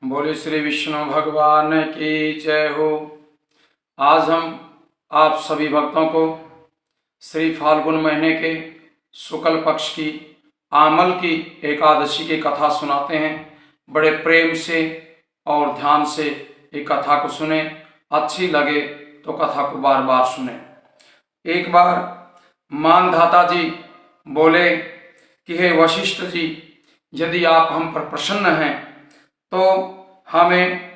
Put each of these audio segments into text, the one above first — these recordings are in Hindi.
बोले श्री विष्णु भगवान की जय हो। आज हम आप सभी भक्तों को श्री फाल्गुन महीने के शुक्ल पक्ष की आमल की एकादशी की कथा सुनाते हैं। बड़े प्रेम से और ध्यान से ये कथा को सुने, अच्छी लगे तो कथा को बार बार सुने। एक बार मानधाता जी बोले कि हे वशिष्ठ जी, यदि आप हम पर प्रसन्न हैं तो हमें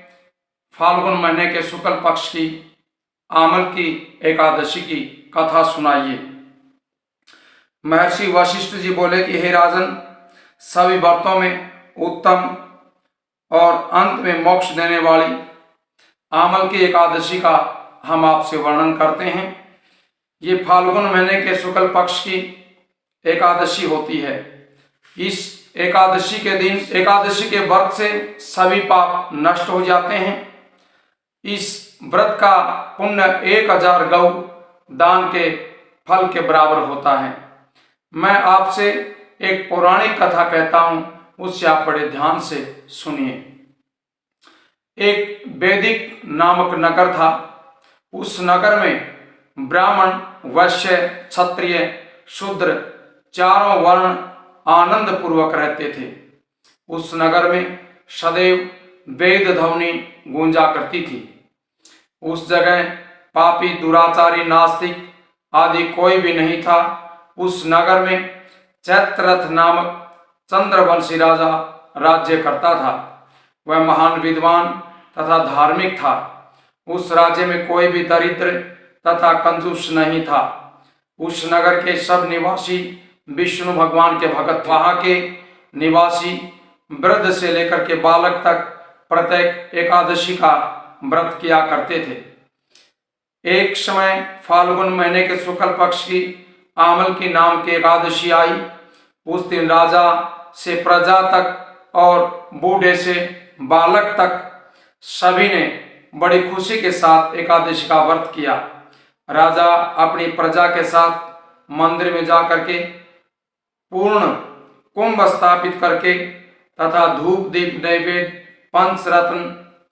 फाल्गुन महीने के शुक्ल पक्ष की आमल की एकादशी की कथा सुनाइए। महर्षि वशिष्ठ जी बोले कि हे राजन, सभी व्रतों में उत्तम और अंत में मोक्ष देने वाली आमल की एकादशी का हम आपसे वर्णन करते हैं। ये फाल्गुन महीने के शुक्ल पक्ष की एकादशी होती है। इस एकादशी के दिन, एकादशी के व्रत से सभी पाप नष्ट हो जाते हैं। इस व्रत का पुण्य 1000 गौ दान के फल के बराबर होता है। मैं आपसे एक पौराणिक कथा कहता हूं, उससे आप बड़े ध्यान से सुनिए। एक वैदिक नामक नगर था। उस नगर में ब्राह्मण, वैश्य, क्षत्रिय, शूद्र चारों वर्ण आनंद पूर्वक रहते थे। उस नगर में सदैव वेद ध्वनि गूंजा करती थी। उस जगह पापी, दुराचारी, नास्तिक आदि कोई भी नहीं था। उस नगर में चैत्ररथ नामक चंद्रवंशी राजा राज्य करता था। वह महान विद्वान तथा धार्मिक था। उस राज्य में कोई भी दरिद्र तथा कंजूस नहीं था। उस नगर के सब निवासी विष्णु भगवान के भगत। वहां के निवासी वृद्ध से लेकर के बालक तक प्रत्येक एकादशी का व्रत किया करते थे। एक समय फाल्गुन महीने के शुक्ल पक्ष की आमल की नाम की एकादशी आई। उस दिन राजा से प्रजा तक और बूढ़े से बालक तक सभी ने बड़ी खुशी के साथ एकादशी का व्रत किया। राजा अपनी प्रजा के साथ मंदिर में जाकर के पूर्ण कुंभ स्थापित करके तथा धूप दीप नैवेद्य पंचरत्न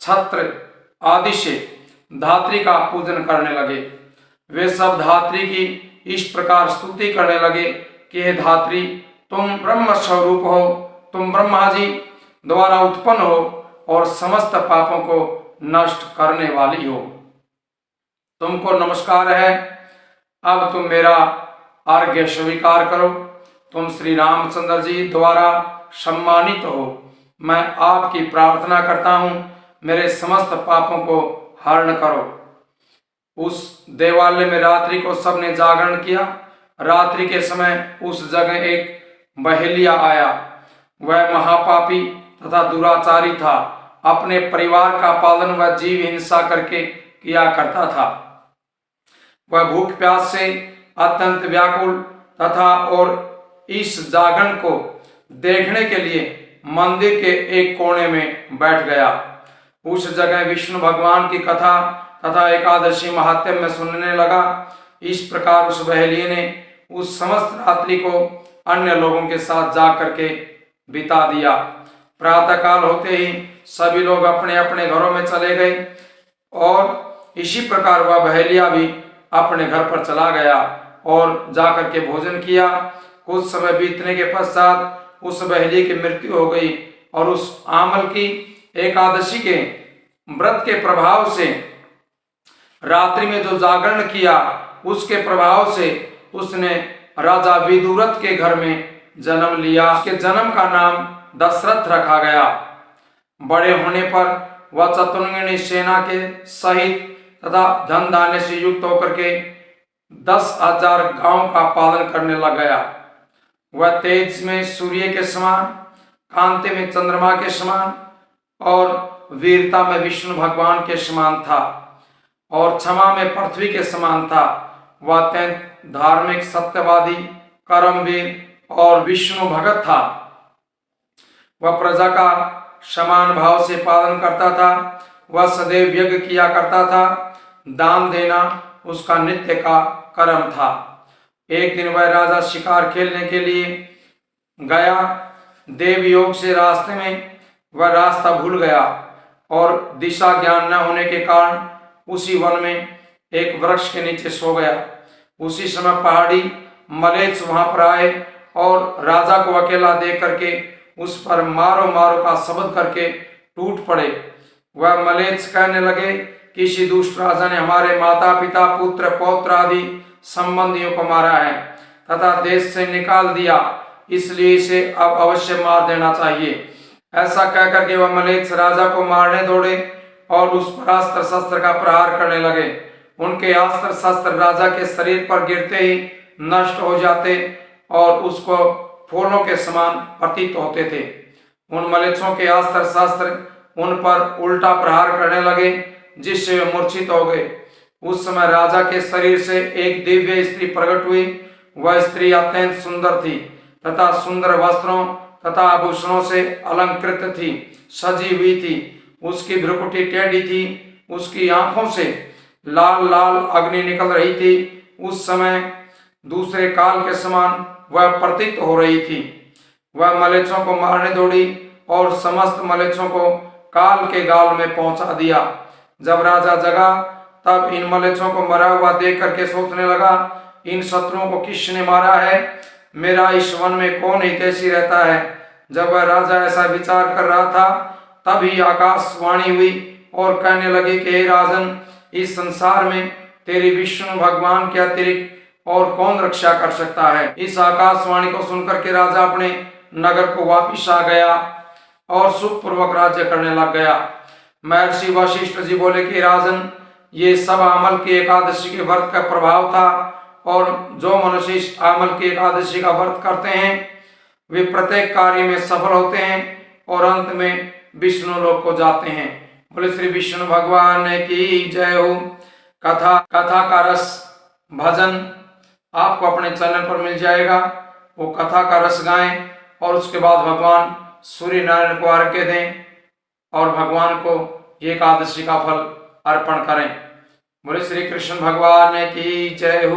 छत्र आदि से धात्री का पूजन करने लगे। वे सब धात्री की इस प्रकार स्तुति करने लगे कि हे धात्री, तुम ब्रह्म स्वरूप हो, तुम ब्रह्मा जी द्वारा उत्पन्न हो और समस्त पापों को नष्ट करने वाली हो। तुमको नमस्कार है। अब तुम मेरा अर्घ्य स्वीकार करो। तुम श्री रामचंद्र जी द्वारा सम्मानित हो। मैं आपकी प्रार्थना करता हूँ, मेरे समस्त पापों को हरण करो। उस देवालय में रात्रि को सबने जागरण किया। रात्रि के समय उस जगह एक बहेलिया आया। वह महापापी तथा दुराचारी था। अपने परिवार का पालन व जीव हिंसा करके किया करता था। वह भूख प्यास से अत्यंत व्याकुल तथा और इस जागरण को देखने के लिए मंदिर के एक कोने में बैठ गया। उस जगह विष्णु भगवान की कथा तथा एकादशी महात्म्य में सुनने लगा। इस प्रकार उस बहेलिये ने उस समस्त रात्रि को अन्य लोगों के साथ जा करके बिता दिया। प्रातःकाल होते ही सभी लोग अपने अपने घरों में चले गए और इसी प्रकार वह बहेलिया भी अपने घर पर चला गया और जाकर के भोजन किया। कुछ समय बीतने के पश्चात उस बहेलिये की मृत्यु हो गई और उस आमल की एकादशी के व्रत के प्रभाव से रात्रि में जो जागरण किया, उसके प्रभाव से उसने राजा विदुरथ के घर में जन्म लिया। उसके जन्म का नाम दशरथ रखा गया। बड़े होने पर वह चतुर्ंगिणी सेना के सहित तथा धन धान्य से युक्त होकर के 10,000 गांवों का पालन करने लग गया। वह तेज में सूर्य के समान, कांति में चंद्रमा के समान और वीरता में विष्णु भगवान के समान था और क्षमा में पृथ्वी के समान था। वह अत्यंत धार्मिक, सत्यवादी, कर्मवीर और विष्णु भगत था। वह प्रजा का समान भाव से पालन करता था। वह सदैव यज्ञ किया करता था। दान देना उसका नित्य का कर्म था। एक दिन वह राजा शिकार खेलने के लिए गया। देव योग से रास्ते में वह रास्ता भूल गया और दिशा ज्ञान न होने के कारण उसी वन में एक वृक्ष के नीचे सो गया। उसी समय पहाड़ी मलेच्छ वहां पर आए और राजा को अकेला देख करके उस पर मारो मारो का शब्द करके टूट पड़े। वह मलेच्छ कहने लगे, किसी दुष्ट राजा ने हमारे माता पिता पुत्र पौत्र आदि संबंधियों को मारा है तथा देश से निकाल दिया, इसलिए इसे अब अवश्य मार देना चाहिए। ऐसा कहकर के वह मलेच्छ राजा को मारने दौड़े और उस पर अस्त्र शस्त्र का प्रहार करने लगे। उनके अस्त्र शस्त्र राजा के शरीर पर गिरते ही नष्ट हो जाते और उसको फूलों के समान प्रतीत होते थे। उन मलेच्छों के अस्त्र शस्त्र उन पर उल्टा प्रहार करने लगे, जिससे वे मूर्छित हो गए। उस समय राजा के शरीर से एक दिव्य स्त्री प्रकट हुई। वह स्त्री अत्यंत सुंदर थी तथा सुंदर वस्त्रों तथा आभूषणों से अलंकृत थी, सजी हुई थी। उसकी भ्रुकुटी टेढ़ी थी, उसकी आंखों से लाल लाल अग्नि निकल रही थी। उस समय दूसरे काल के समान वह प्रतीत हो रही थी। वह मलेच्छों को मारने दौड़ी और समस्त मलेच्छों को काल के गाल में पहुंचा दिया। जब राजा जगा तब इन मलेच्छों को मरा हुआ देख करके सोचने लगा, इन शत्रुओं को किसने मारा है? मेरा इस वन में कौन हितैषी रहता है? जब वह राजा ऐसा विचार कर रहा था तभी आकाशवाणी हुई और कहने लगी कि हे राजन, इस संसार में तेरी विष्णु भगवान के अतिरिक्त और कौन रक्षा कर सकता है? इस आकाशवाणी को सुनकर के राजा अपने नगर को वापिस आ गया और सुखपूर्वक राज्य करने लग गया। महर्षि वशिष्ठ जी बोले कि राजन, ये सब आमल की एकादशी के व्रत का प्रभाव था और जो मनुष्य इस आमल की एकादशी का व्रत करते हैं वे प्रत्येक कार्य में सफल होते हैं और अंत में विष्णु लोक को जाते हैं। बोले श्री विष्णु भगवान की जय हो। कथा का रस भजन आपको अपने चैनल पर मिल जाएगा। वो कथा का रस गाएं और उसके बाद भगवान सूर्य नारायण को अर्घ्य दें और भगवान को एकादशी का फल अर्पण करें। बोले श्री कृष्ण भगवान की जय हो।